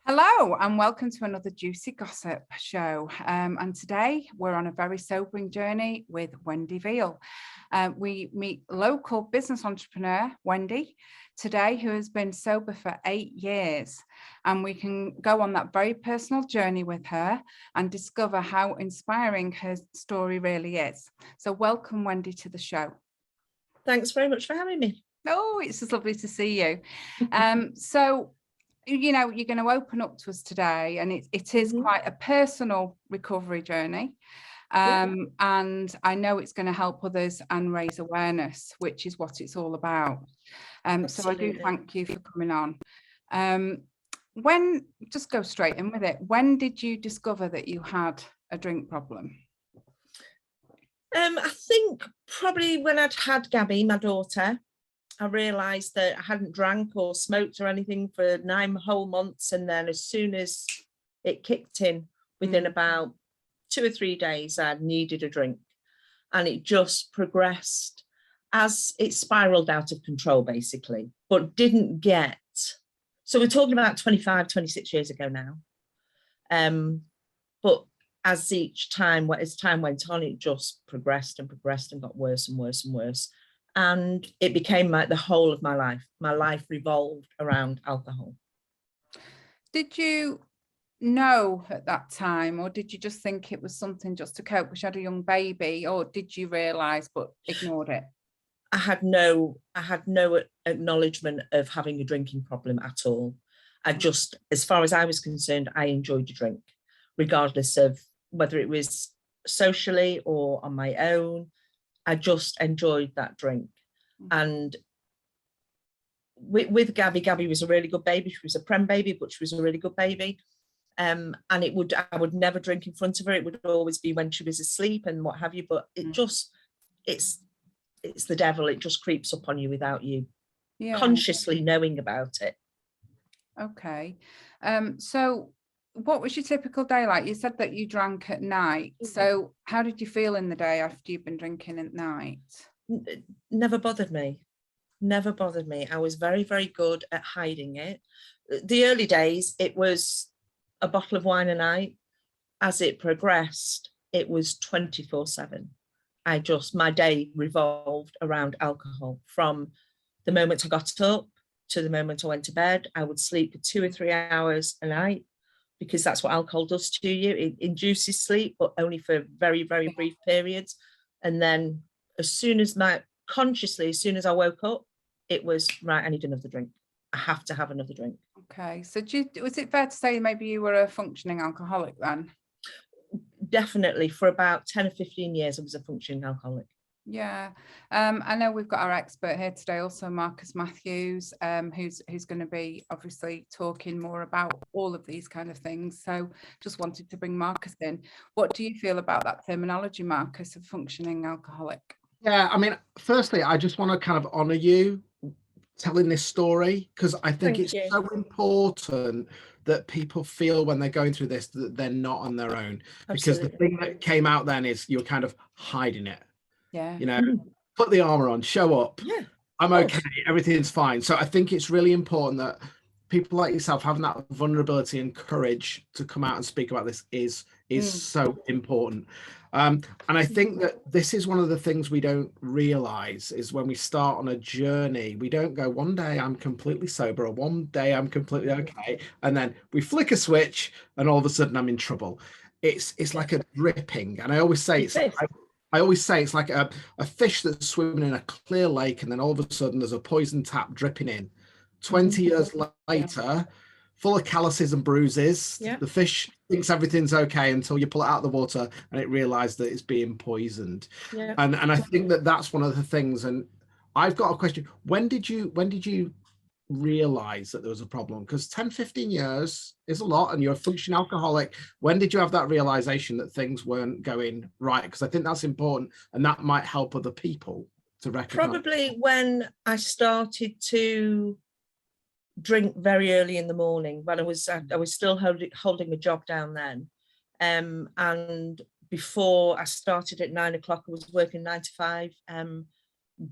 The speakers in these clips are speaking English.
Hello and welcome to another Juicy Gossip show. And today we're on a very sobering journey with Wendy Veal. We meet local business entrepreneur Wendy today, who has been sober for 8 years. And we can go on that very personal journey with her and discover how inspiring her story really is. So welcome, Wendy, to the show. Thanks very much for having me. Oh, it's just lovely to see you. So you know, you're going to open up to us today, and it is quite a personal recovery journey. And I know it's going to help others and raise awareness, which is what it's all about. So I do thank you for coming on. Just go straight in with it. When did you discover that you had a drink problem? I think probably when I'd had Gabby, my daughter. I realised that I hadn't drank or smoked or anything for 9 whole months. And then as soon as it kicked in, within about 2 or 3 days, I needed a drink. And it just progressed as it spiralled out of control, basically, but didn't get. So we're talking about 25, 26 years ago now. But as time went on, it just progressed and progressed and got worse and worse and worse. And it became like the whole of my life. My life revolved around alcohol. Did you know at that time, or did you just think it was something just to cope? Because you had a young baby, or did you realise but ignored it? I had no acknowledgement of having a drinking problem at all. I just, as far as I was concerned, I enjoyed a drink, regardless of whether it was socially or on my own. I just enjoyed that drink. And with Gabby was a really good baby. She was a prem baby, but she was a really good baby. And I would never drink in front of her. It would always be when she was asleep and what have you. But it's the devil. It just creeps up on you without you consciously knowing about it. Okay. So what was your typical day like? You said that you drank at night. So how did you feel in the day after you've been drinking at night? Never bothered me. I was very, very good at hiding it. The early days, it was a bottle of wine a night. As it progressed, it was 24/7. My day revolved around alcohol. From the moment I got up to the moment I went to bed, I would sleep for 2 or 3 hours a night, because that's what alcohol does to you. It induces sleep, but only for very, very brief periods. And then as soon as I woke up, it was, right, I need another drink. I have to have another drink. Okay. So was it fair to say maybe you were a functioning alcoholic then? Definitely. For about 10 or 15 years, I was a functioning alcoholic. Yeah. I know we've got our expert here today, also Marcus Matthews, who's going to be obviously talking more about all of these kind of things. So just wanted to bring Marcus in. What do you feel about that terminology, Marcus, of functioning alcoholic? Yeah, I mean, firstly, I just want to kind of honour you telling this story, because I think it's so important that people feel when they're going through this that they're not on their own. Because the thing that came out then is you're kind of hiding it. Yeah. You know, put the armor on, show up. Yeah. I'm okay. Everything's fine. So I think it's really important that people like yourself having that vulnerability and courage to come out and speak about this is so important. And I think that this is one of the things we don't realize is when we start on a journey, we don't go, one day I'm completely sober, or one day I'm completely okay, and then we flick a switch and all of a sudden I'm in trouble. It's like a dripping. And I always say I always say it's like a fish that's swimming in a clear lake, and then all of a sudden there's a poison tap dripping in. 20 years later, full of calluses and bruises, the fish thinks everything's okay until you pull it out of the water and it realizes that it's being poisoned. And I think that that's one of the things. And I've got a question. When did you realize that there was a problem? Because 10, 15 years is a lot, and you're a functioning alcoholic. When did you have that realization that things weren't going right? Because I think that's important, and that might help other people to recognize. Probably when I started to drink very early in the morning, when I was still holding a job down then, and before I started at 9 o'clock, I was working 9 to 5.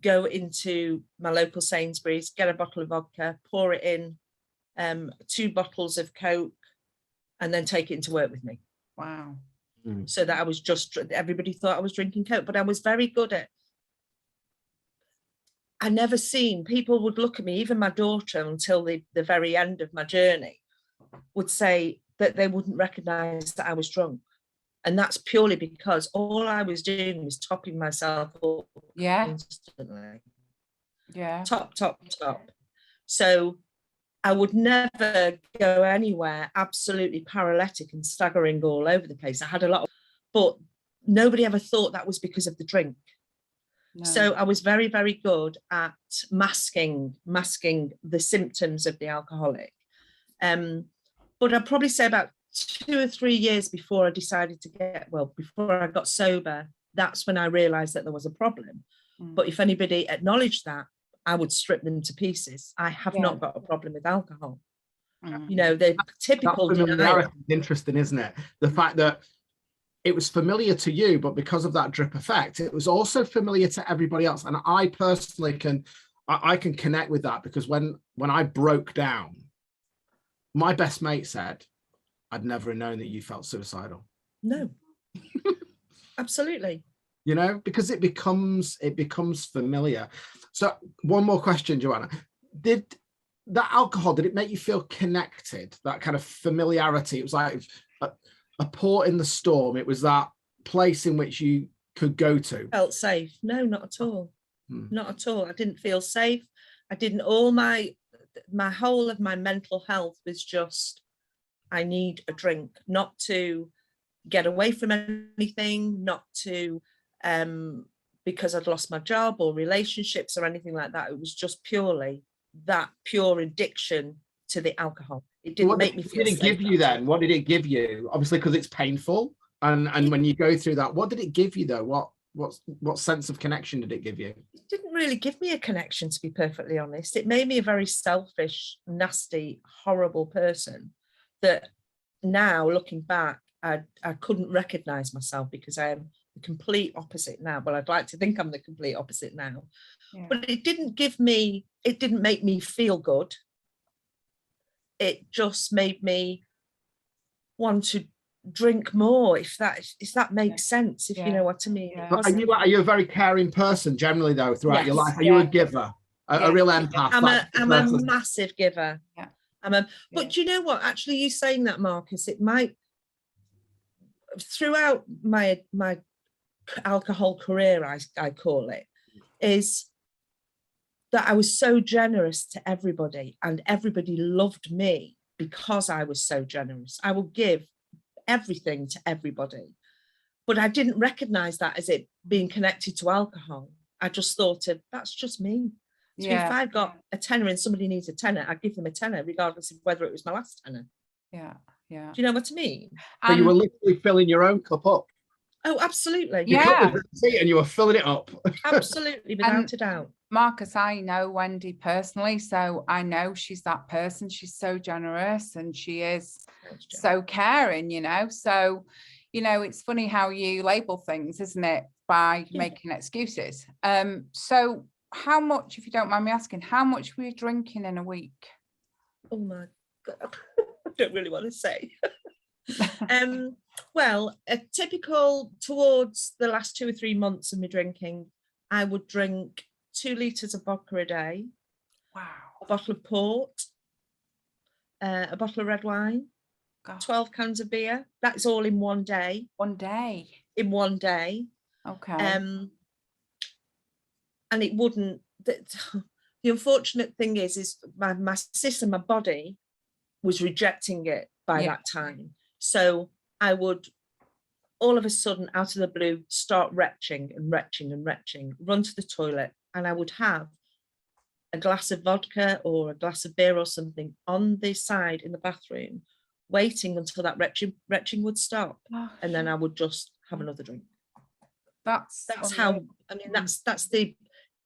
Go into my local Sainsbury's, get a bottle of vodka, pour it in, 2 bottles of Coke, and then take it into work with me. Wow. So that I was just, everybody thought I was drinking Coke, but I was very good at, I never seen, people would look at me, even my daughter, until the very end of my journey, would say that they wouldn't recognize that I was drunk. And that's purely because all I was doing was topping myself up constantly. Yeah. Top. So I would never go anywhere absolutely paralytic and staggering all over the place. I had a lot of, but nobody ever thought that was because of the drink. No. So I was very, very good at masking the symptoms of the alcoholic. But I'd probably say about 2 or 3 years before I decided to before I got sober, that's when I realized that there was a problem. But if anybody acknowledged that, I would strip them to pieces. I have not got a problem with alcohol. You know, the typical familiarity is interesting, isn't it? The fact that it was familiar to you, but because of that drip effect, it was also familiar to everybody else. And I personally can connect with that, because when I broke down, my best mate said, I'd never known that you felt suicidal. No, absolutely. You know, because it becomes familiar. So one more question, Joanna. Did that alcohol, did it make you feel connected? That kind of familiarity? It was like a port in the storm. It was that place in which you could go to. Felt safe? No, not at all. Not at all. I didn't feel safe. I didn't. All my whole of my mental health was just, I need a drink, not to get away from anything, not to because I'd lost my job or relationships or anything like that. It was just purely that pure addiction to the alcohol. It didn't make me feel What did it give you then? What did it give you? Obviously, because it's painful. And when you go through that, what did it give you though? What sense of connection did it give you? It didn't really give me a connection, to be perfectly honest. It made me a very selfish, nasty, horrible person that now, looking back, I couldn't recognize myself, because I am the complete opposite now. Well, I'd like to think I'm the complete opposite now. Yeah. But it didn't make me feel good. It just made me want to drink more, if that makes sense, if you know what I mean. Are you a very caring person generally though throughout your life? Are you a giver? A real empath? I'm a massive giver. Yeah. But you know what, actually, you saying that, Marcus, it might, throughout my alcohol career, I call it, is that I was so generous to everybody, and everybody loved me because I was so generous. I will give everything to everybody, but I didn't recognize that as it being connected to alcohol. I just thought of, that's just me. So if I've got a tenner and somebody needs a tenner, I give them a tenner regardless of whether it was my last tenner. Do you know what I mean? So you were literally filling your own cup up. Oh, absolutely. Your cup was empty and you were filling it up. Absolutely, without a doubt. Marcus, I know Wendy personally, so I know she's that person. She's so generous and she is so caring, you know. So, you know, it's funny how you label things, isn't it, by making excuses. So how much, if you don't mind me asking, how much were you drinking in a week? Oh my God, I don't really want to say. Well, a typical, towards the last 2 or 3 months of me drinking, I would drink 2 litres of vodka a day. Wow. A bottle of port, a bottle of red wine, 12 cans of beer. That's all in one day. One day? In one day. Okay. And it wouldn't, the unfortunate thing is my system, my body was rejecting it by that time. So I would all of a sudden, out of the blue, start retching, run to the toilet, and I would have a glass of vodka or a glass of beer or something on the side in the bathroom, waiting until that retching would stop. And then I would just have another drink. That's how, I mean,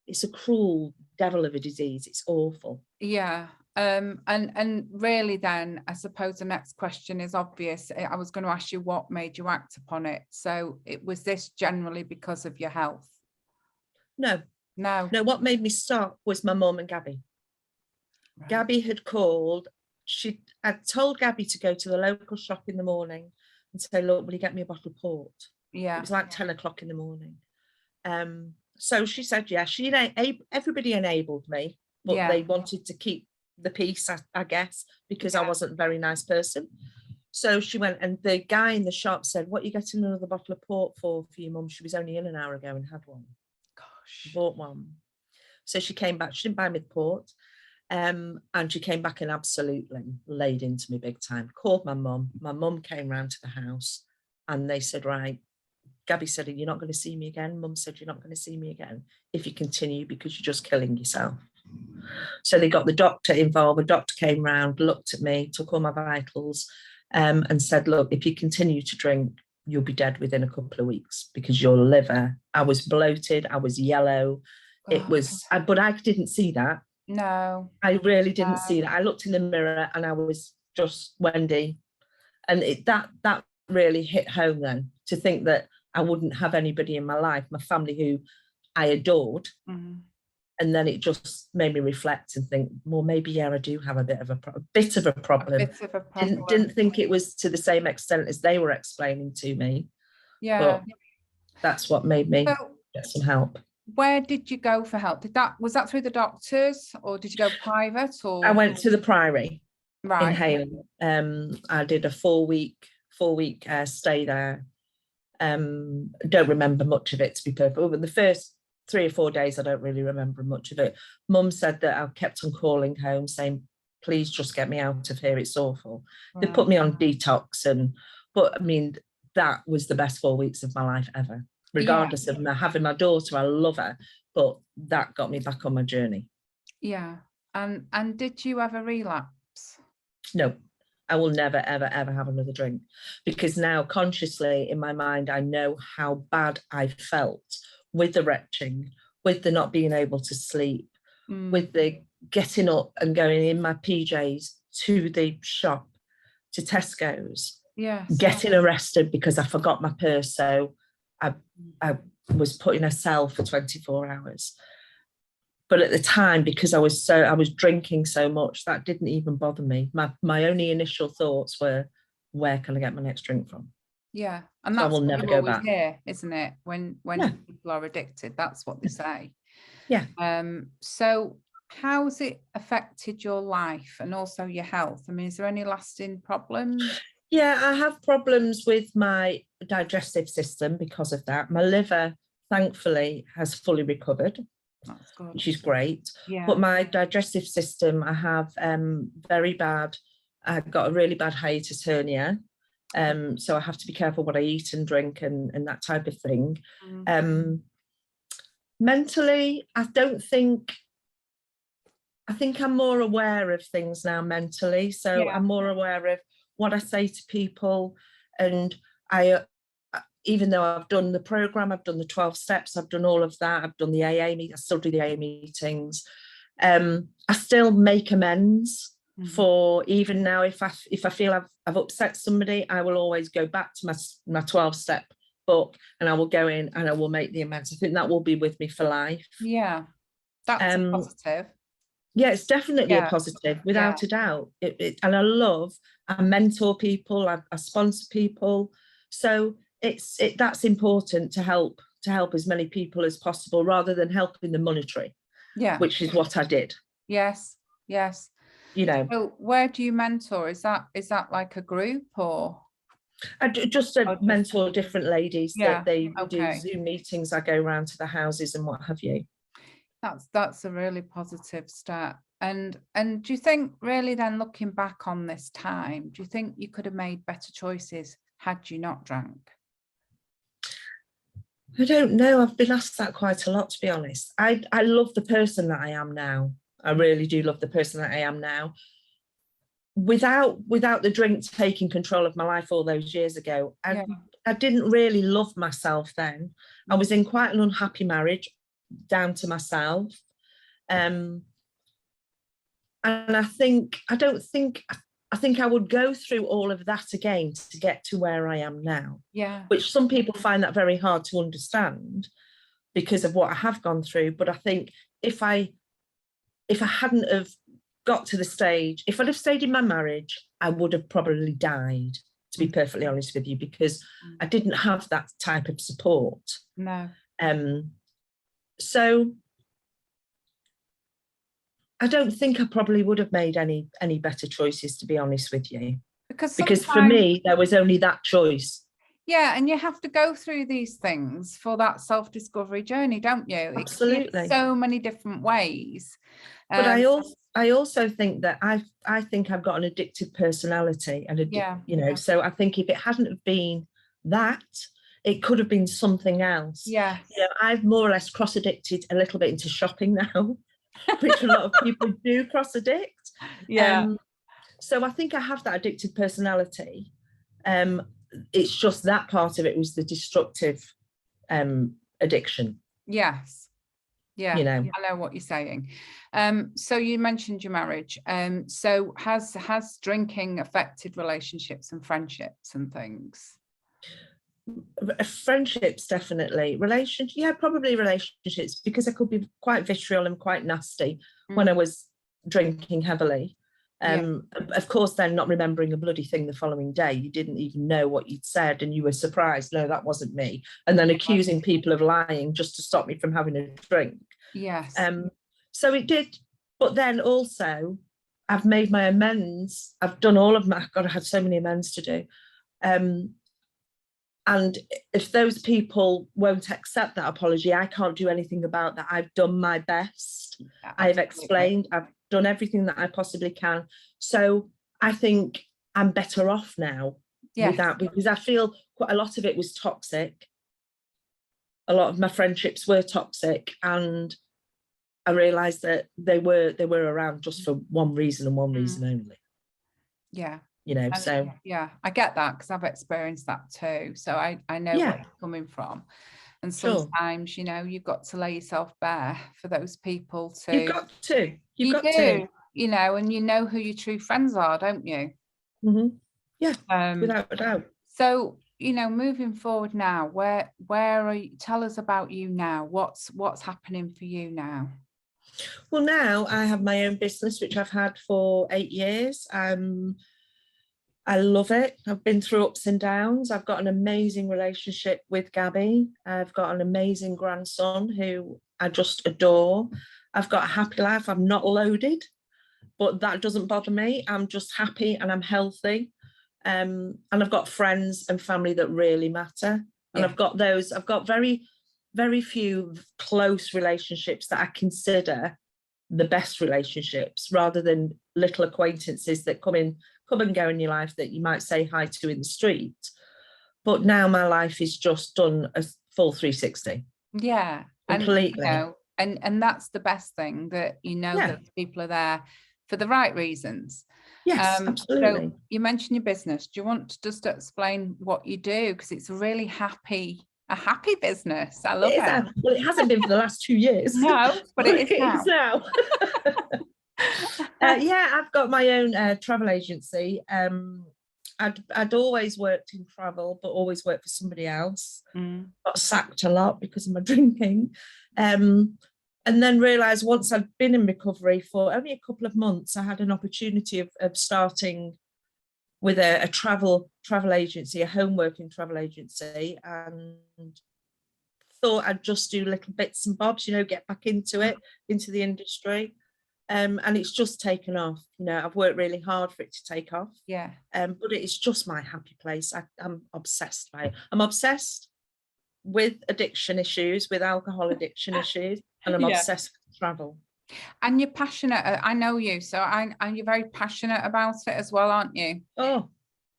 it's a cruel devil of a disease. It's awful. Yeah. And really then, I suppose the next question is obvious. I was going to ask you what made you act upon it. So was this generally because of your health? No. What made me stop was my mum and Gabby. Right. Gabby had called I told Gabby to go to the local shop in the morning and say, look, will you get me a bottle of port? Yeah. It was like 10 o'clock in the morning. So she said, yeah, everybody enabled me, but they wanted to keep the peace, I guess, because I wasn't a very nice person. So she went, and the guy in the shop said, what are you getting another bottle of port for your mum? She was only in an hour ago and had one. Gosh. Bought one. So she came back, she didn't buy me the port. And she came back and absolutely laid into me big time. Called my mum. My mum came round to the house and they said, right, Gabby said, you're not going to see me again. Mum said, you're not going to see me again if you continue, because you're just killing yourself. So they got the doctor involved. The doctor came round, looked at me, took all my vitals, and said, look, if you continue to drink, you'll be dead within a couple of weeks, because your liver, I was bloated, I was yellow. It was, but I didn't see that. No. I really didn't see that. I looked in the mirror and I was just Wendy. And that really hit home then, to think that I wouldn't have anybody in my life, my family who I adored. Mm-hmm. And then it just made me reflect and think, well, maybe, I do have a bit of a problem. Didn't think it was to the same extent as they were explaining to me. Yeah. But that's what made me get some help. Where did you go for help? Was that through the doctors, or did you go private? Or I went to the Priory, right, in Hale. I did a 4-week stay there. Don't remember much of it, to be perfect. But the first 3 or 4 days, I don't really remember much of it. Mum said that I kept on calling home saying, please just get me out of here, it's awful. They put me on detox, but I mean, that was the best 4 weeks of my life ever. Regardless of having my daughter, I love her, but that got me back on my journey. Yeah. And did you ever relapse? No, I will never, ever, ever have another drink, because now consciously in my mind, I know how bad I felt with the retching, with the not being able to sleep, with the getting up and going in my PJs to the shop, to Tesco's, getting arrested because I forgot my purse. So I was put in a cell for 24 hours. But at the time, because I was drinking so much, that didn't even bother me. My only initial thoughts were, where can I get my next drink from? Yeah, and that's I will never go back. Here, isn't it? When people are addicted, that's what they say. Yeah. So how's it affected your life and also your health? I mean, is there any lasting problems? Yeah, I have problems with my digestive system because of that. My liver, thankfully, has fully recovered. That's good. Which is great. Yeah. But my digestive system, I have I've got a really bad hiatus hernia. So I have to be careful what I eat and drink and that type of thing. Mentally, I think I'm more aware of things now mentally. So I'm more aware of what I say to people, and even though I've done the program, I've done the 12 steps, I've done all of that, I've done the AA meetings, I still do the AA meetings. I still make amends for, even now, if I feel I've upset somebody, I will always go back to my 12-step book and I will go in and I will make the amends. I think that will be with me for life. Yeah, that's a positive. Yeah, it's definitely a positive, without a doubt. And I mentor people, I sponsor people. So that's important to help as many people as possible, rather than helping them monetary, which is what I did. Yes. So where do you mentor? Is that like a group, or I just mentor different ladies that they do Zoom meetings. I go around to the houses and what have you. That's a really positive step. And do you think, really then, looking back on this time, do you think you could have made better choices had you not drank? I don't know. I've been asked that quite a lot, to be honest. I love the person that I am now. I really do love the person that I am now. Without the drink taking control of my life all those years ago, I didn't really love myself then. I was in quite an unhappy marriage, down to myself. And I think I would go through all of that again to get to where I am now. Yeah. Which some people find that very hard to understand because of what I have gone through. But I think if I hadn't have got to the stage, if I'd have stayed in my marriage, I would have probably died, to be perfectly honest with you, because I didn't have that type of support. No. So I don't think I probably would have made any better choices, to be honest with you. Because for me, there was only that choice. Yeah, and you have to go through these things for that self-discovery journey, don't you? Absolutely. So many different ways. But I also think that I think I've got an addictive personality, and so I think if it hadn't have been that, it could have been something else. Yeah. I've more or less cross-addicted a little bit into shopping now, which a lot of people do cross-addict. Yeah. So I think I have that addictive personality. It's just that part of it was the destructive addiction. Yes. Yeah, I know what you're saying. So you mentioned your marriage. So has drinking affected relationships and friendships and things? Friendships, definitely. Probably relationships, because I could be quite vitriol and quite nasty when I was drinking heavily. Of course, then not remembering a bloody thing the following day. You didn't even know what you'd said, and you were surprised, no, that wasn't me. And then accusing people of lying just to stop me from having a drink. Yes. So it did. But then also, I've made my amends. I've done all of my, God, I had so many amends to do. And if those people won't accept that apology, I can't do anything about that. I've done my best. Yeah, I've explained, I've done everything that I possibly can. So I think I'm better off now with that, because I feel quite a lot of it was toxic. A lot of my friendships were toxic, and I realised that they were around just for one reason and one reason only. Yeah. So yeah, I get that, because I've experienced that too. So I know where you're coming from. And sometimes, you've got to lay yourself bare for those people to. You've got to. And you know who your true friends are, don't you? Mm-hmm. Yeah, without a doubt. So, moving forward now, where are you? Tell us about you now. What's happening for you now? Well, now I have my own business, which I've had for 8 years. I love it. I've been through ups and downs. I've got an amazing relationship with Gabby. I've got an amazing grandson who I just adore. I've got a happy life. I'm not loaded, but that doesn't bother me. I'm just happy and I'm healthy. And I've got friends and family that really matter. And I've got very, very few close relationships that I consider the best relationships, rather than little acquaintances that come and go in your life that you might say hi to in the street. But now my life is just done a full 360. Yeah, completely. And that's the best thing, that that people are there for the right reasons. Yes, absolutely. So you mentioned your business. Do you want to just explain what you do? Because it's a really happy business. I love it. Well, it hasn't been for the last 2 years. No, but it is now. I've got my own travel agency. I'd always worked in travel, but always worked for somebody else. Got sacked a lot because of my drinking. And then realised, once I'd been in recovery for only a couple of months, I had an opportunity of starting with a travel agency, a home working travel agency, and thought I'd just do little bits and bobs, get back into the industry. And it's just taken off. I've worked really hard for it to take off. Yeah. But it's just my happy place. I'm obsessed by it. I'm obsessed with addiction issues, with alcohol addiction issues, and I'm obsessed with travel. And you're passionate. I know you, so you're very passionate about it as well, aren't you? Oh,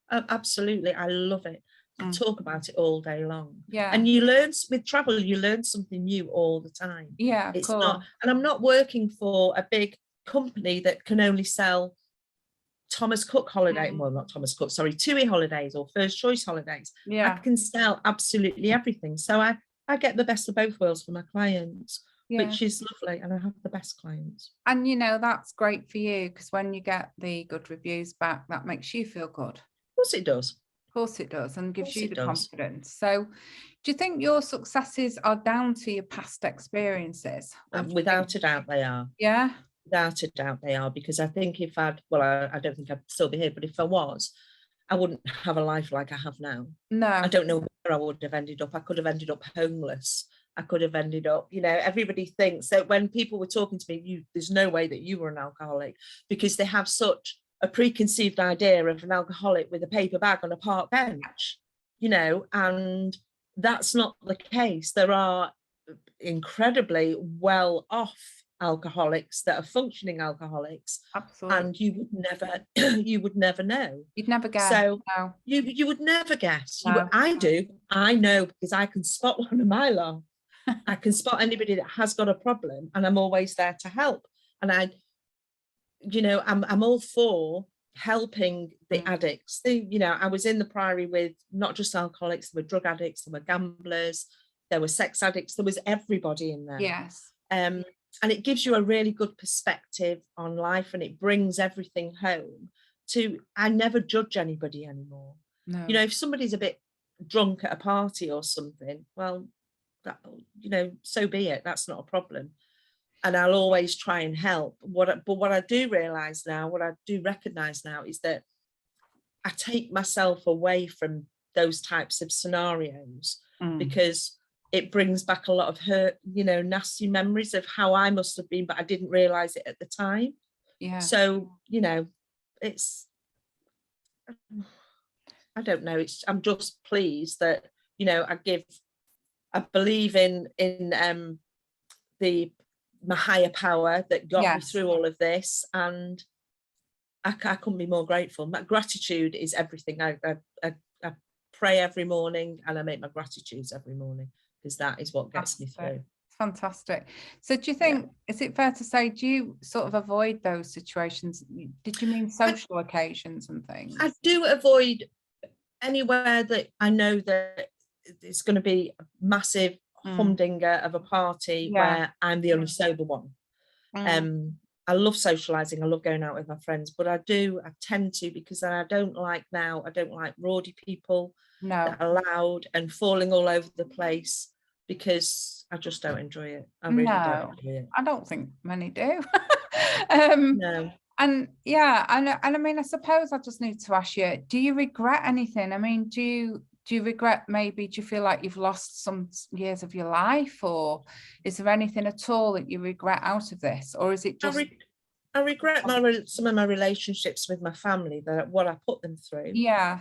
absolutely. I love it. I talk about it all day long. Yeah. And you learn with travel, you learn something new all the time. Yeah, it's cool. not, and I'm not working for a big company that can only sell Thomas Cook holiday, well, not Thomas Cook, sorry, TUI holidays or First Choice holidays. Yeah. I can sell absolutely everything. So I get the best of both worlds for my clients, which is lovely, and I have the best clients. And that's great for you, because when you get the good reviews back, that makes you feel good. Of course it does. Of course it does, and gives you the confidence. So do you think your successes are down to your past experiences? Without a doubt they are. Yeah? Without a doubt they are, because I think if I don't think I'd still be here, but if I was, I wouldn't have a life like I have now. No. I don't know where I would have ended up. I could have ended up homeless. I could have ended up, everybody thinks that when people were talking to me, there's no way that you were an alcoholic, because they have such a preconceived idea of an alcoholic with a paper bag on a park bench, and that's not the case. There are incredibly well off alcoholics that are functioning alcoholics. Absolutely. And you would never know. You'd never guess. So no. you would never guess. No. I know, because I can spot one of my lot. I can spot anybody that has got a problem, and I'm always there to help. And I'm all for helping the addicts. I was in the Priory with not just alcoholics, there were drug addicts, there were gamblers, there were sex addicts, there was everybody in there. Yes. And it gives you a really good perspective on life, and it brings everything home I never judge anybody anymore. No. If somebody's a bit drunk at a party or something, well, that, so be it. That's not a problem. And I'll always try and help. But what I do realize now, what I do recognize now, is that I take myself away from those types of scenarios, because it brings back a lot of hurt, nasty memories of how I must have been, but I didn't realize it at the time. Yeah. So, it's, I don't know. I'm just pleased that, I believe in my higher power that got me through all of this, and I couldn't be more grateful. My gratitude is everything. I pray every morning, and I make my gratitudes every morning, because that is what gets me through. Fantastic. So do you think, is it fair to say, do you sort of avoid those situations? Did you mean social occasions and things? I do avoid anywhere that I know that it's going to be a massive humdinger of a party where I'm the only sober one. I love socializing, I love going out with my friends, but I tend to, because I don't like rowdy people that are loud and falling all over the place, because I just don't enjoy it. I really don't enjoy it. I don't think many do. No. And I mean, I suppose I just need to ask you, do you regret anything? I mean, do you regret, maybe, do you feel like you've lost some years of your life, or is there anything at all that you regret out of this, or is it just... I regret some of my relationships with my family, what I put them through. Yeah.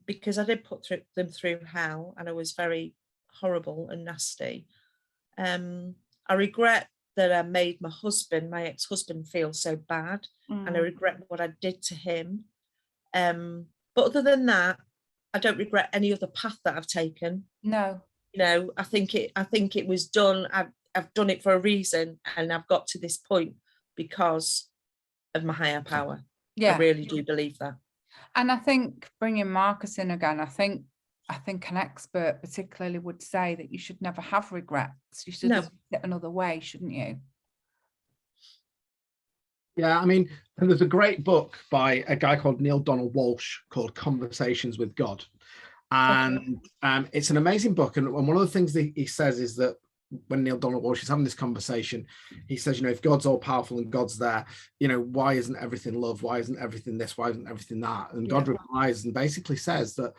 Because I did put them through hell, and I was very horrible and nasty. I regret that I made my ex-husband, feel so bad, and I regret what I did to him. But other than that, I don't regret any other path that I've taken. No. I think it was done. I've done it for a reason, and I've got to this point because of my higher power. Yeah. I really do believe that. And I think, bringing Marcus in again, I think an expert particularly would say that you should never have regrets. You should get another way, shouldn't you? Yeah, I mean, and there's a great book by a guy called Neil Donald Walsh called Conversations with God. And it's an amazing book. And one of the things that he says is that when Neil Donald Walsh is having this conversation, he says, if God's all powerful and God's there, why isn't everything love? Why isn't everything this? Why isn't everything that? And God replies and basically says that,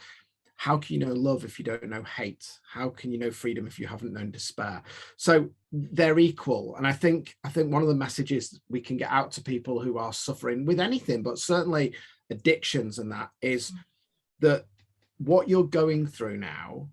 how can you know love if you don't know hate? How can you know freedom if you haven't known despair? So they're equal. And I think one of the messages we can get out to people who are suffering with anything, but certainly addictions and that, is that what you're going through now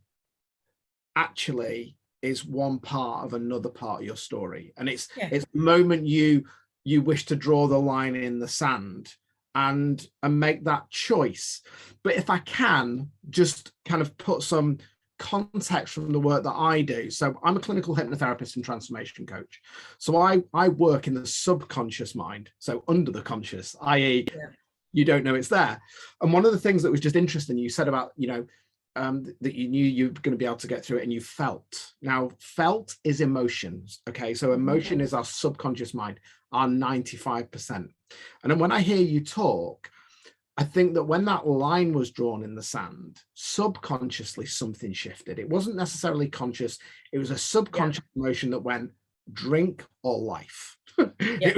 actually is one part of another part of your story. And it's the moment you wish to draw the line in the sand and make that choice. But if I can just kind of put some context from the work that I do. So I'm a clinical hypnotherapist and transformation coach. So I work in the subconscious mind, so under the conscious, i.e. you don't know it's there. And one of the things that was just interesting, you said about, that you knew you were going to be able to get through it, and you felt. Now, felt is emotions. Okay, so emotion is our subconscious mind, our 95%. And then when I hear you talk, I think that when that line was drawn in the sand, subconsciously something shifted. It wasn't necessarily conscious. It was a subconscious emotion that went, drink or life. It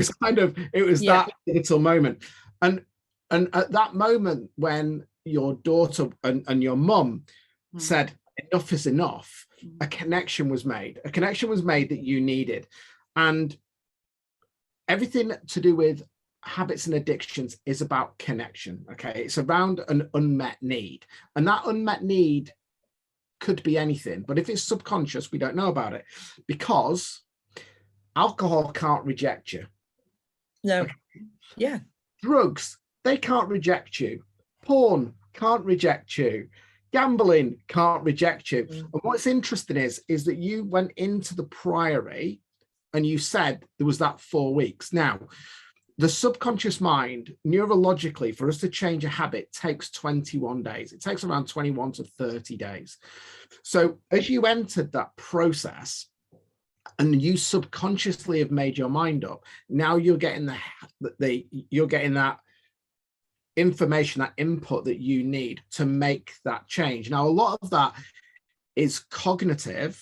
was that little moment. And at that moment when your daughter and your mum said, enough is enough, a connection was made. A connection was made that you needed. And everything to do with habits and addictions is about connection. Okay. It's around an unmet need. And that unmet need could be anything. But if it's subconscious, we don't know about it, because alcohol can't reject you. No. Okay. Yeah. Drugs, they can't reject you. Porn can't reject you. Gambling can't reject you. And what's interesting is that you went into the Priory and you said there was that 4 weeks. Now, the subconscious mind, neurologically, for us to change a habit takes 21 days. It takes around 21 to 30 days. So as you entered that process and you subconsciously have made your mind up, now you're getting that information, that input that you need to make that change. Now, a lot of that is cognitive,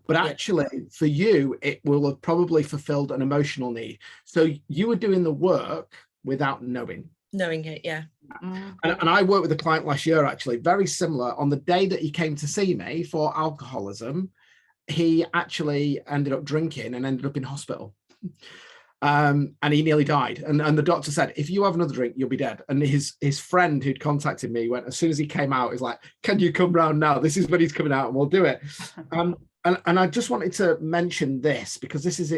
but actually for you, it will have probably fulfilled an emotional need. So you were doing the work without knowing it. Yeah. And I worked with a client last year, actually, very similar. On the day that he came to see me for alcoholism, he actually ended up drinking and ended up in hospital. And he nearly died. And the doctor said, if you have another drink, you'll be dead. And his friend who'd contacted me went, as soon as he came out, he's like, can you come round now? This is when he's coming out and we'll do it. And I just wanted to mention this because this is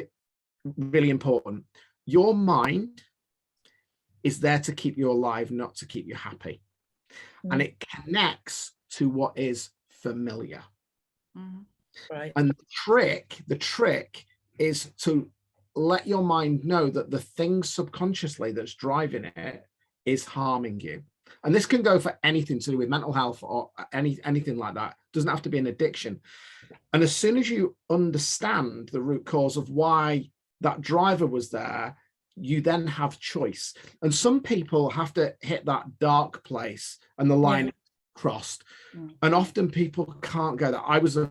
really important. Your mind is there to keep you alive, not to keep you happy. And it connects to what is familiar. Right. And the trick is to let your mind know that the thing subconsciously that's driving it is harming you. And this can go for anything to do with mental health or anything like that. It doesn't have to be an addiction. And as soon as you understand the root cause of why that driver was there, you then have choice. And some people have to hit that dark place and the line crossed. And often people can't go there. I was a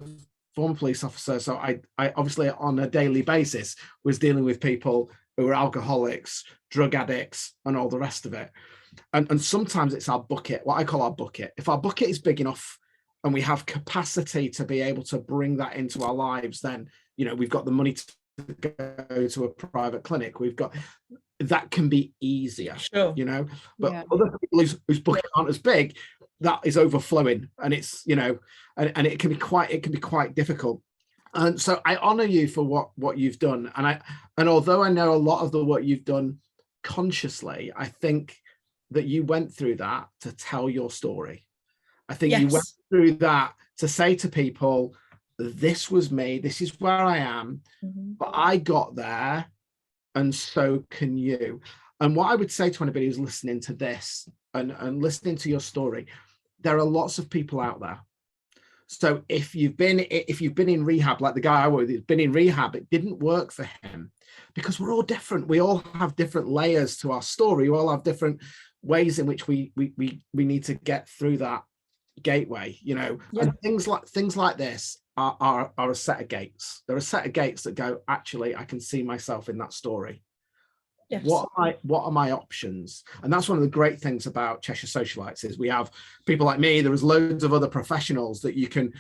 former police officer, so I obviously on a daily basis was dealing with people who were alcoholics, drug addicts, and all the rest of it. And sometimes it's our bucket, what I call our bucket. If our bucket is big enough and we have capacity to be able to bring that into our lives, then, you know, we've got the money to go to a private clinic. We've got, that can be easier, you know, but other people whose bucket aren't as big, that is overflowing, and it's, you know, and it can be quite difficult. And so I honor you for what you've done. And although I know a lot of the work you've done consciously, I think that you went through that to tell your story. I think you went through that to say to people, this was me, this is where I am, but I got there, and so can you. And what I would say to anybody who's listening to this and listening to your story, there are lots of people out there. So if you've been in rehab, like the guy I work with, who's been in rehab, it didn't work for him because we're all different. We all have different layers to our story. We all have different ways in which we need to get through that gateway, you know. And things like this are a set of gates. There are a set of gates that go, actually, I can see myself in that story. What are my options? And that's one of the great things about Cheshire Socialites is we have people like me. There is loads of other professionals that you can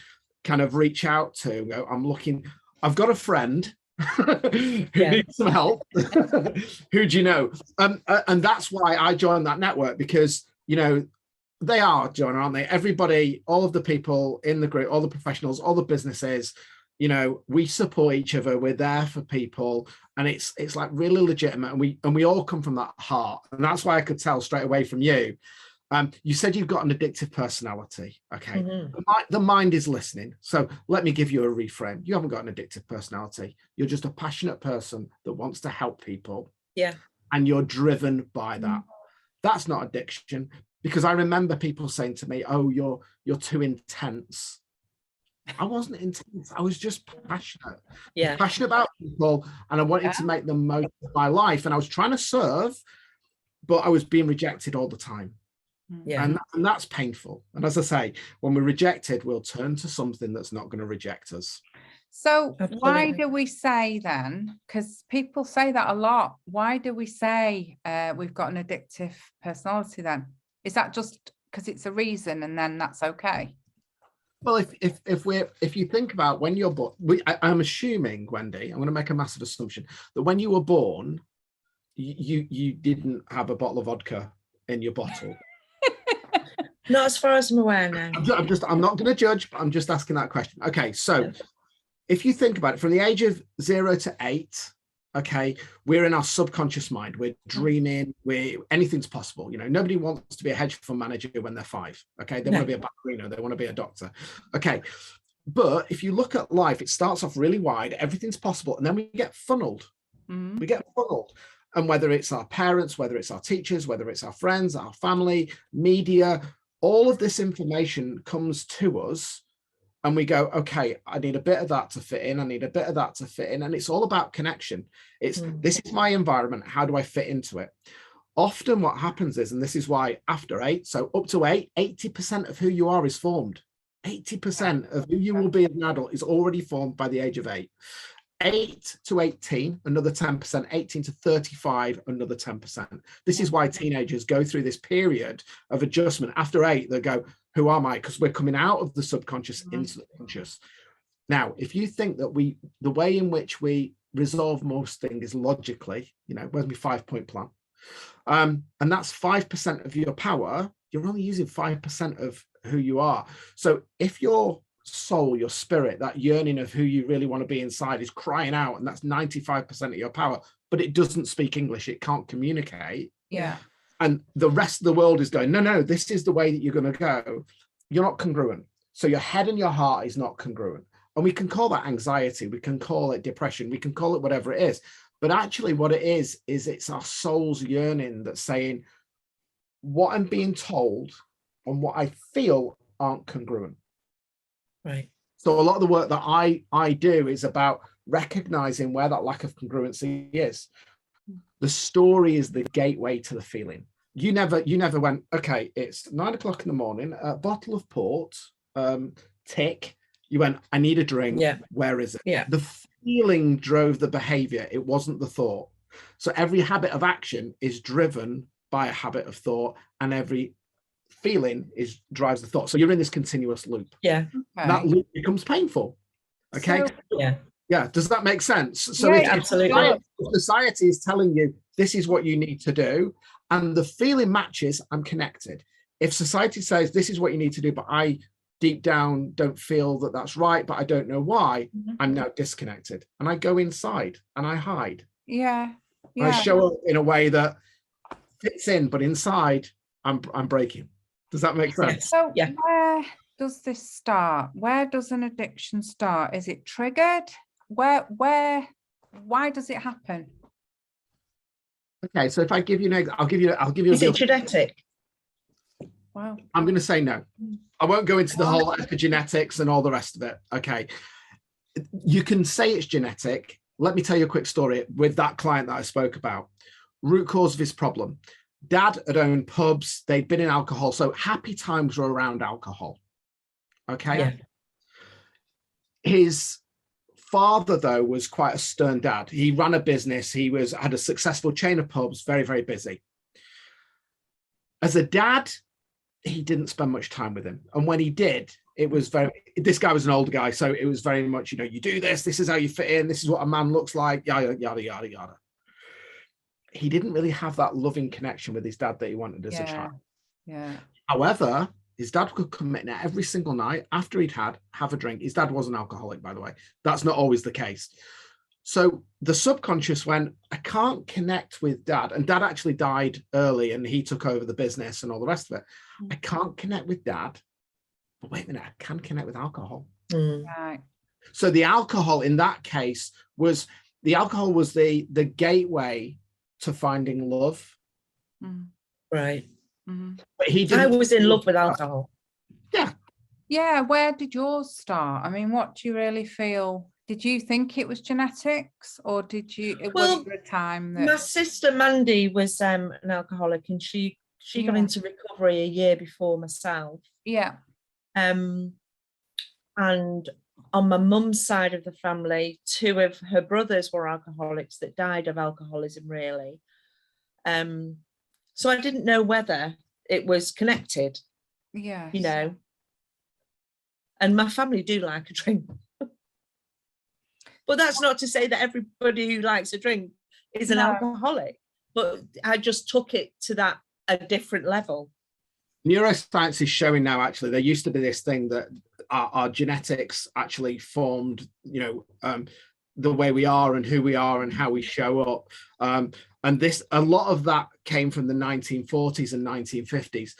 kind of reach out to and go, I've got a friend who needs some help. Who do you know? And that's why I joined that network, because, you know, they are, Joanna, aren't they? Everybody, all of the people in the group, all the professionals, all the businesses, you know, we support each other. We're there for people, and it's like really legitimate. And we all come from that heart, and that's why I could tell straight away from you. You said you've got an addictive personality. Okay, the mind is listening. So let me give you a reframe. You haven't got an addictive personality. You're just a passionate person that wants to help people. Yeah, and you're driven by that. That's not addiction, because I remember people saying to me, "Oh, you're too intense." I wasn't intense. I was just passionate. Passionate about people, and I wanted to make the most of my life. And I was trying to serve, but I was being rejected all the time. And that's painful. And as I say, when we're rejected, we'll turn to something that's not going to reject us. So why Absolutely. do we say then, because people say that a lot, why do we say we've got an addictive personality then? Is that just because it's a reason and then that's okay? Well, if you think about when you're born, I'm assuming, Wendy, I'm going to make a massive assumption that when you were born, you didn't have a bottle of vodka in your bottle. Not as far as I'm aware now. I'm not going to judge, but I'm just asking that question. Okay, so if you think about it, from the age of 0 to 8, okay, we're in our subconscious mind. We're dreaming. Anything's possible. You know, nobody wants to be a hedge fund manager when they're 5. Okay, they want to be a ballerina. They want to be a doctor. Okay, but if you look at life, it starts off really wide. Everything's possible, and then we get funneled. We get funneled. And whether it's our parents, whether it's our teachers, whether it's our friends, our family, media, all of this information comes to us and we go, okay, I need a bit of that to fit in. I need a bit of that to fit in. And it's all about connection. It's this is my environment. How do I fit into it? Often what happens is, and this is why after 8, so up to 8, 80% of who you are is formed. 80% of who you will be as an adult is already formed by the age of 8. 8 to 18, another 10%, 18 to 35, another 10%. This is why teenagers go through this period of adjustment. After 8, they go, who am I? Because we're coming out of the subconscious into the conscious. Now, if you think that the way in which we resolve most things is logically, you know, where's my 5-point plan? And that's 5% of your power. You're only using 5% of who you are. So if your soul, your spirit, that yearning of who you really want to be inside is crying out, and that's 95% of your power, but it doesn't speak English, it can't communicate. Yeah. And the rest of the world is going, no, this is the way that you're going to go. You're not congruent. So your head and your heart is not congruent. And we can call that anxiety. We can call it depression. We can call it whatever it is. But actually what it is it's our soul's yearning that's saying what I'm being told and what I feel aren't congruent. Right. So a lot of the work that I do is about recognizing where that lack of congruency is. The story is the gateway to the feeling. You never went, okay, it's 9 o'clock in the morning, a bottle of port, tick. You went, I need a drink. Yeah. Where is it? Yeah. The feeling drove the behavior. It wasn't the thought. So every habit of action is driven by a habit of thought, and every feeling drives the thought. So you're in this continuous loop. Yeah. Okay. That loop becomes painful. Okay. Yeah. Yeah. Does that make sense? So Yeah, if absolutely. society is telling you this is what you need to do, and the feeling matches, I'm connected. If society says this is what you need to do, but I deep down don't feel that that's right, but I don't know why, I'm now disconnected, and I go inside and I hide. Yeah. I show up in a way that fits in, but inside I'm breaking. Does that make sense? So Yeah. where does this start? Where does an addiction start? Is it triggered? Why does it happen? Okay, so if I give you an I'll give you Is it genetic? Wow. I'm going to say no. I won't go into the whole epigenetics and all the rest of it. Okay. You can say it's genetic. Let me tell you a quick story with that client that I spoke about. Root cause of his problem. Dad had owned pubs. They'd been in alcohol. So happy times were around alcohol. Okay. Yeah. His father, though, was quite a stern dad. He ran a business. He had a successful chain of pubs, very, very busy. As a dad, he didn't spend much time with him. And when he did, this guy was an older guy. So it was very much, you know, you do this is how you fit in. This is what a man looks like, yada, yada, yada, yada. He didn't really have that loving connection with his dad that he wanted as a child. Yeah. However, his dad could come in every single night after he'd have a drink. His dad was an alcoholic, by the way. That's not always the case. So the subconscious went, I can't connect with dad. And dad actually died early and he took over the business and all the rest of it. I can't connect with dad. But wait a minute, I can connect with alcohol. Right. So the alcohol in that case was the gateway to finding love. Right. But I was in love with alcohol. Yeah. Where did yours start? I mean, what do you really feel? Did you think it was genetics, or did you? Was there a time that my sister Mandy was an alcoholic, and she got into recovery a year before myself. Yeah. And On my mum's side of the family, 2 of her brothers were alcoholics that died of alcoholism, really. So I didn't know whether it was connected, Yes. you know. And my family do like a drink. But that's not to say that everybody who likes a drink is an alcoholic. But I just took it to that a different level. Neuroscience is showing now, actually, there used to be this thing that our genetics actually formed, the way we are and who we are and how we show up. And a lot of that came from the 1940s and 1950s.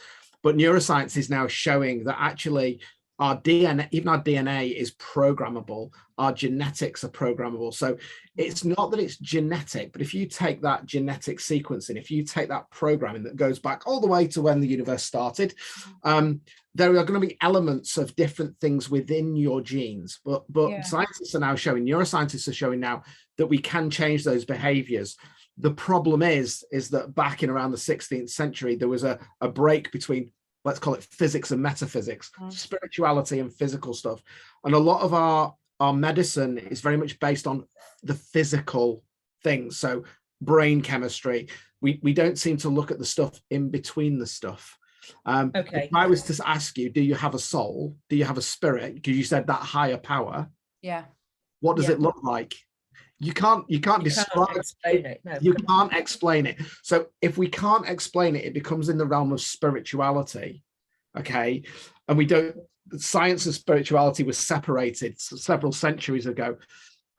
But neuroscience is now showing that actually our DNA, even our DNA is programmable. Our genetics are programmable. So it's not that it's genetic, but if you take that genetic sequencing, if you take that programming that goes back all the way to when the universe started, there are going to be elements of different things within your genes. But scientists are now showing, neuroscientists are showing now that we can change those behaviors. The problem is that back in around the 16th century, there was a break between, let's call it physics and metaphysics, spirituality and physical stuff. And a lot of our medicine is very much based on the physical things. So brain chemistry, we don't seem to look at the stuff in between the stuff. If I was to ask you, do you have a soul? Do you have a spirit? Because you said that higher power. Yeah. What does it look like? You can't describe it. No. You can't explain it. So if we can't explain it, it becomes in the realm of spirituality. Okay. And science and spirituality was separated several centuries ago.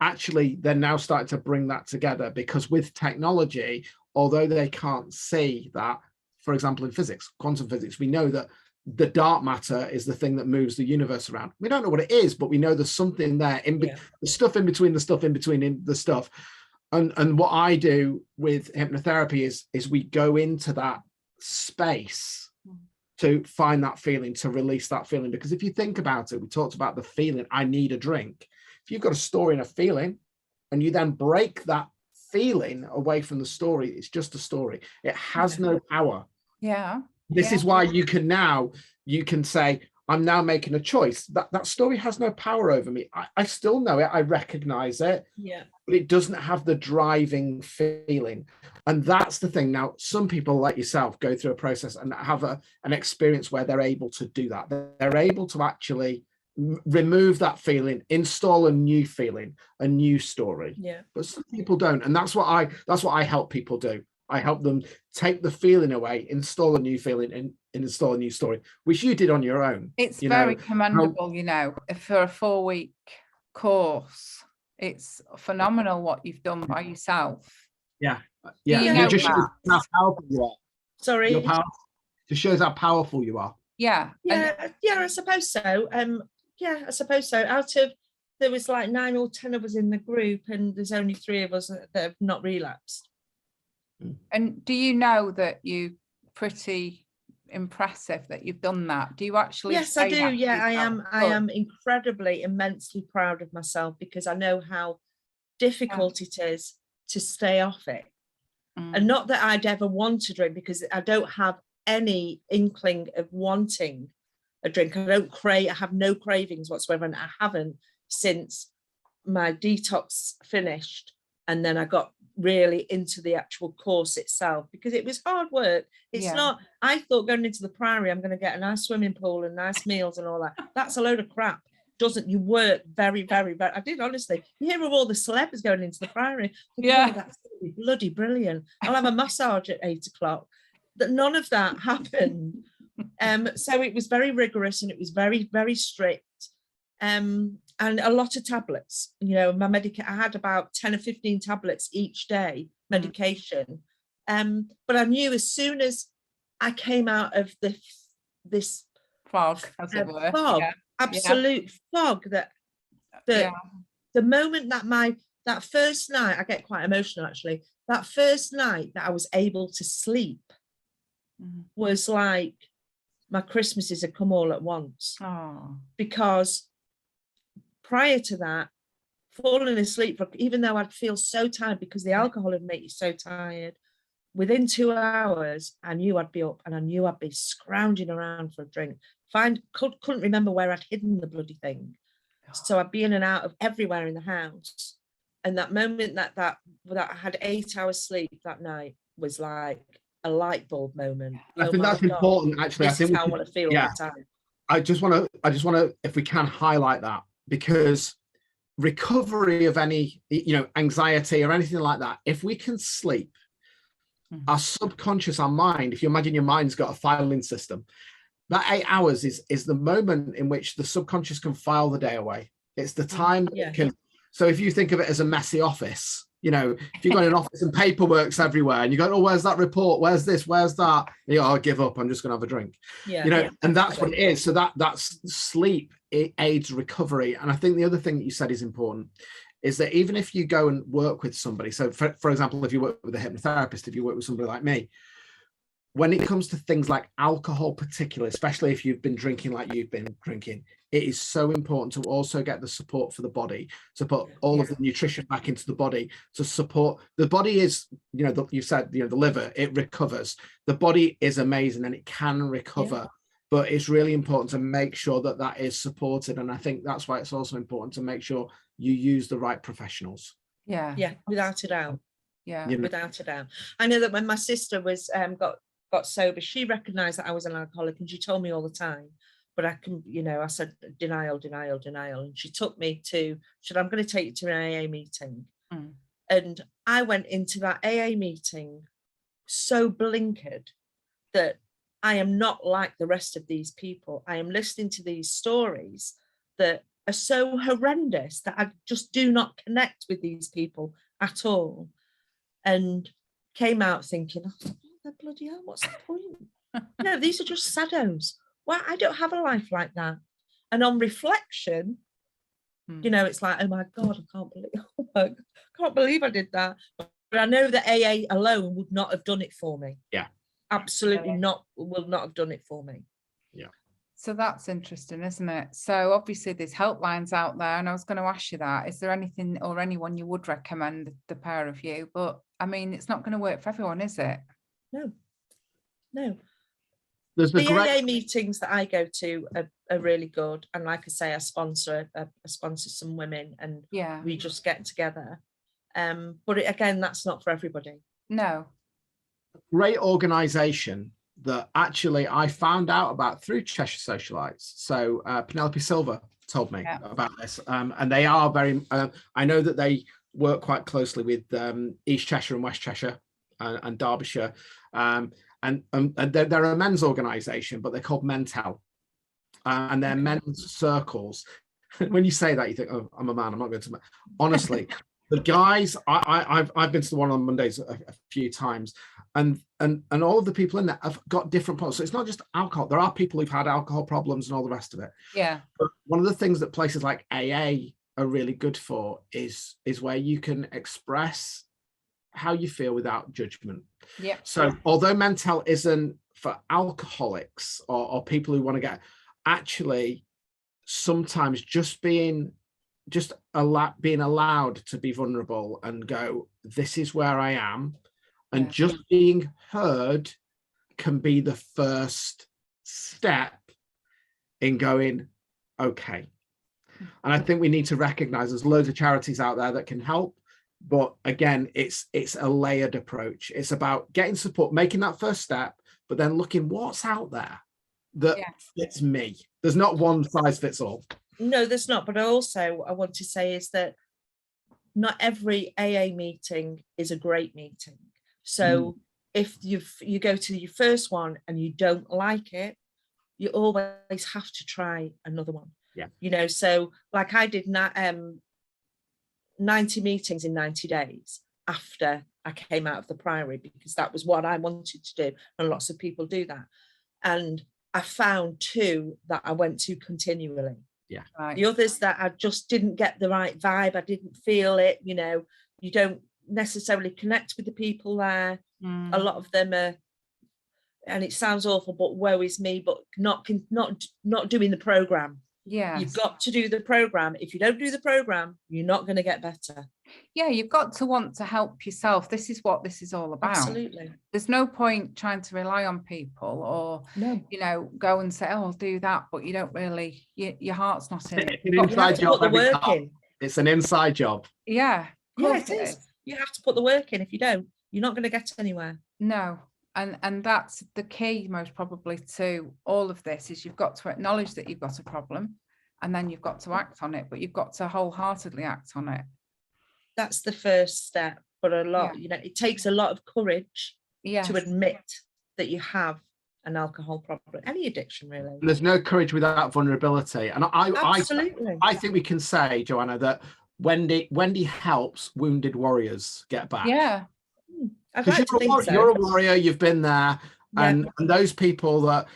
Actually, they're now starting to bring that together, because with technology, although they can't see that, for example, in physics, quantum physics, we know that the dark matter is the thing that moves the universe around. We don't know what it is, but we know there's something there, the stuff in between the stuff in between the stuff. And what I do with hypnotherapy is we go into that space to find that feeling, to release that feeling. Because if you think about it, we talked about the feeling, I need a drink. If you've got a story and a feeling, and you then break that feeling away from the story, it's just a story. It has no power. Yeah. This is why you can say, I'm now making a choice. That story has no power over me. I still know it. I recognize it. Yeah. But it doesn't have the driving feeling. And that's the thing. Now, some people like yourself go through a process and have an experience where they're able to do that. They're able to actually remove that feeling, install a new feeling, a new story. Yeah. But some people don't. And that's what I help people do. I help them take the feeling away, install a new feeling, and install a new story, which you did on your own. It's very commendable, for a 4-week course. It's phenomenal what you've done by yourself. Yeah. It just shows how powerful you are. Sorry. It just shows how powerful you are. Yeah. I suppose so. I suppose so. There was like 9 or 10 of us in the group, and there's only 3 of us that have not relapsed. And do you know that you're pretty impressive that you've done that? Do you actually? Yes, I do. Yeah, I am. I am incredibly, immensely proud of myself, because I know how difficult it is to stay off it. And not that I'd ever want to drink, because I don't have any inkling of wanting a drink. I have no cravings whatsoever, and I haven't since my detox finished, and then I got really into the actual course itself, because it was hard work. It's not, I thought going into the Priory, I'm going to get a nice swimming pool and nice meals and all that. That's a load of crap. You work very, very, very, I did, honestly. You hear of all the celebs going into the Priory. That's bloody brilliant. I'll have a massage at 8 o'clock. None of that happened. So it was very rigorous, and it was very, very strict. And a lot of tablets, I had about 10 or 15 tablets each day, medication. But I knew as soon as I came out of this fog, as it were. Absolute fog, that the moment that first night, I get quite emotional actually, that first night that I was able to sleep was like my Christmases had come all at once. Because prior to that, falling asleep, even though I'd feel so tired, because the alcohol would make you so tired, within 2 hours, I knew I'd be up, and I knew I'd be scrounging around for a drink. Couldn't remember where I'd hidden the bloody thing. So I'd be in and out of everywhere in the house. And that moment that I had 8 hours sleep that night was like a light bulb moment. I think that's important, actually. I think I want to feel all the time. I just want to, if we can, highlight that, because recovery of any, anxiety or anything like that, if we can sleep, our subconscious, our mind, if you imagine your mind's got a filing system, that 8 hours is the moment in which the subconscious can file the day away. It's the time that it can. So if you think of it as a messy office, if you've got an office and paperwork's everywhere and you go, oh, where's that report? Where's this? Where's that? And I'll give up. I'm just going to have a drink. And that's what it is. So that's sleep. It aids recovery. And I think the other thing that you said is important is that even if you go and work with somebody, so for example, if you work with a hypnotherapist, if you work with somebody like me, when it comes to things like alcohol, particularly, especially if you've been drinking like you've been drinking, it is so important to also get the support for the body, to put all of the nutrition back into the body, to support the body. Is, you said, the liver, it recovers. The body is amazing and it can recover, but it's really important to make sure that that is supported. And I think that's why it's also important to make sure you use the right professionals. Yeah, without a doubt. Yeah, without a doubt. I know that when my sister was got sober, she recognized that I was an alcoholic, and she told me all the time, but I said denial, and she took me to, I'm going to take you to an AA meeting. And I went into that AA meeting so blinkered that I am not like the rest of these people. I am listening to these stories that are so horrendous that I just do not connect with these people at all, and came out thinking, bloody hell, what's the point? These are just saddos. Well, I don't have a life like that. And on reflection, it's like, oh my God, I can't believe I did that. But I know that AA alone would not have done it for me. Yeah. Absolutely not, will not have done it for me. Yeah. So that's interesting, isn't it? So obviously there's helplines out there, and I was going to ask you that. Is there anything or anyone you would recommend, the pair of you? But I mean, it's not going to work for everyone, is it? No. There's the AA meetings that I go to are really good, and like I say, I sponsor some women, and we just get together. But again, that's not for everybody. No. Great organisation that actually I found out about through Cheshire Socialites. So Penelope Silver told me about this, and they are very. I know that they work quite closely with East Cheshire and West Cheshire and Derbyshire. And they're a men's organisation, but they're called Mentel, and they're men's circles. When you say that, you think, oh, I'm a man, I'm not going to. Honestly, the guys, I've been to the one on Mondays a few times, and all of the people in there have got different problems. So it's not just alcohol. There are people who've had alcohol problems and all the rest of it. Yeah. But one of the things that places like AA are really good for is where you can express how you feel without judgment. Yeah. So although Mental isn't for alcoholics or people who want to get, actually sometimes just being allowed to be vulnerable and go, this is where I am, and just being heard can be the first step in going, okay. And I think we need to recognize there's loads of charities out there that can help. But again, it's a layered approach. It's about getting support, making that first step, but then looking what's out there that fits me. There's not one size fits all. No, there's not. But also, I want to say is that not every AA meeting is a great meeting. So if you go to your first one and you don't like it, you always have to try another one. Yeah. So like I did 90 meetings in 90 days after I came out of the Priory, because that was what I wanted to do, and lots of people do that. And I found 2 that I went to continually. Yeah. Right. The others that I just didn't get the right vibe, I didn't feel it, you don't necessarily connect with the people there. A lot of them are, and it sounds awful, but woe is me, but not doing the program. Yeah, you've got to do the program. If you don't do the program, you're not going to get better. Yeah, you've got to want to help yourself. This is what this is all about. Absolutely. There's no point trying to rely on people or, No. you know, go and say, oh, I'll do that, but you don't really, your heart's not in it. It's an inside job. Put the work in. It's an inside job. Yeah. Yeah, it is. You have to put the work in. If you don't, you're not going to get anywhere. No. And that's the key, most probably, to all of this, is you've got to acknowledge that you've got a problem, and then you've got to act on it, but you've got to wholeheartedly act on it. That's the first step. But a lot, you know, it takes a lot of courage to admit that you have an alcohol problem, any addiction, really. There's no courage without vulnerability. And Absolutely. I think we can say, Joanna, that Wendy helps wounded warriors get back. Yeah. I'd like to think so. You're a warrior, you've been there, and those people that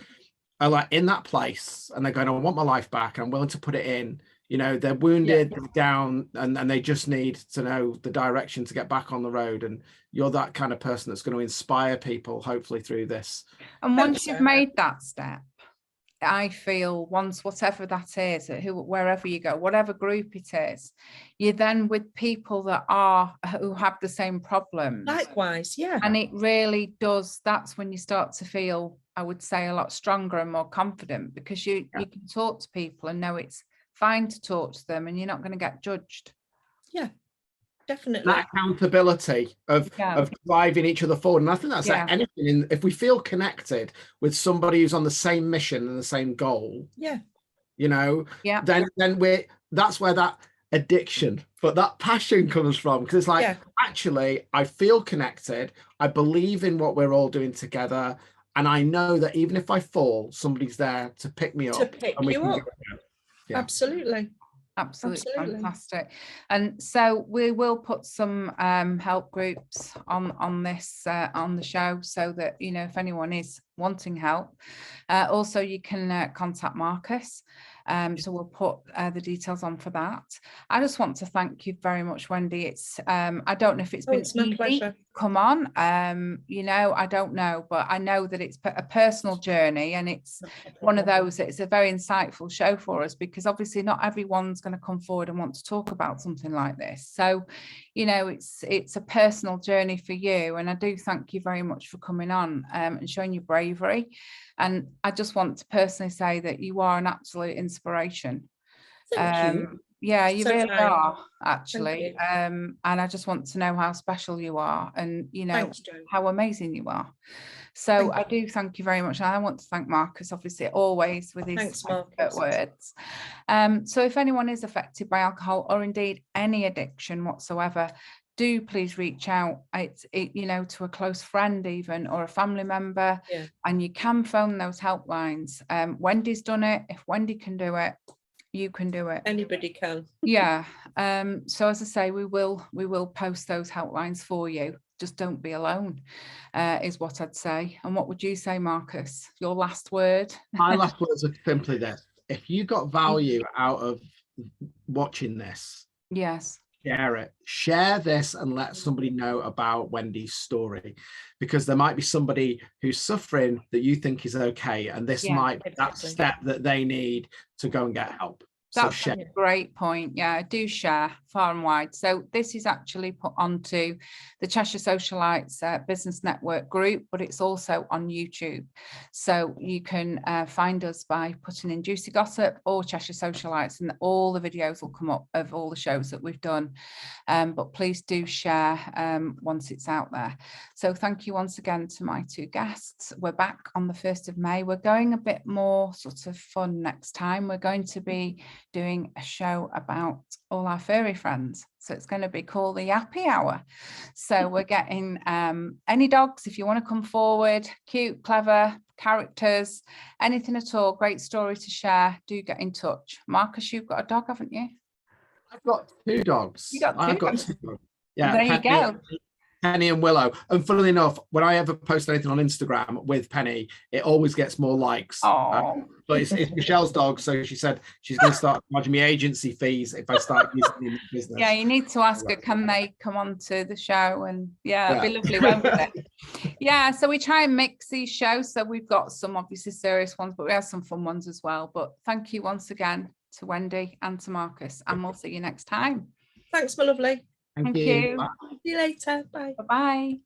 are like in that place and they're going, I want my life back, I'm willing to put it in, you know, they're wounded, they're down, and they just need to know the direction to get back on the road. And you're that kind of person that's going to inspire people, hopefully, through this. And once you've made that step, I feel, once, whatever that is, wherever you go, whatever group it is, you're then with people who have the same problems. Likewise, yeah. And it really does. That's when you start to feel, I would say, a lot stronger and more confident, because you can talk to people and know it's fine to talk to them and you're not going to get judged. Yeah, definitely. That accountability of driving each other forward. And I think that's like anything. If we feel connected with somebody who's on the same mission and the same goal, you know, then that's where that addiction, but that passion comes from. Because it's like, actually, I feel connected. I believe in what we're all doing together. And I know that even if I fall, somebody's there to pick me up. To pick you up. Yeah. Absolutely. Fantastic. And so we will put some help groups on this on the show, so that, you know, if anyone is wanting help, also you can contact Marcus. So we'll put the details on for that. I just want to thank you very much, Wendy. It's I don't know if it's been my pleasure. Come on, you know, I don't know, but I know that it's a personal journey, and it's one of those that it's a very insightful show for us, because obviously not everyone's going to come forward and want to talk about something like this. So, you know, it's a personal journey for you, and I do thank you very much for coming on and showing your bravery. And I just want to personally say that you are an absolute inspiration. Thank you. Yeah, you So really kind. are, actually. You. And I just want to know how special you are, and, you know, Thanks, Jo. how amazing you are. So I do thank you very much. And I want to thank Marcus, obviously, always with his words. So if anyone is affected by alcohol, or indeed any addiction whatsoever, do please reach out, you know, to a close friend even, or a family member, and you can phone those helplines. Wendy's done it. If Wendy can do it, you can do it. Anybody can. Yeah. So as I say, we will post those helplines for you. Just don't be alone, is what I'd say. And what would you say, Marcus? Your last word? My last words are simply this: if you got value out of watching this, share it. Share this and let somebody know about Wendy's story, because there might be somebody who's suffering that you think is okay, and this might be that step that they need to go and get help. That's a great point. Yeah, do share far and wide. So this is actually put onto the Cheshire Socialites Business Network group, but it's also on YouTube. So you can find us by putting in Juicy Gossip or Cheshire Socialites, and all the videos will come up of all the shows that we've done. But please do share once it's out there. So thank you once again to my two guests. We're back on the 1st of May. We're going a bit more sort of fun next time. We're going to be doing a show about all our furry friends, so it's going to be called the Happy Hour. So we're getting any dogs, if you want to come forward, cute, clever characters, anything at all, great story to share, do get in touch. Marcus, you've got a dog, haven't you? I've got 2 dogs. I've got 2 dogs. Yeah, there you go. Penny and Willow. And funnily enough, when I ever post anything on Instagram with Penny, it always gets more likes. But it's Michelle's dog, so she said she's going to start charging me agency fees if I start using them in business. Yeah, you need to ask her, can they come on to the show? And it'd be lovely, won't it? Yeah, so we try and mix these shows. So we've got some obviously serious ones, but we have some fun ones as well. But thank you once again to Wendy and to Marcus, and we'll see you next time. Thanks, my lovely. Thank you. Bye. See you later. Bye. Bye-bye.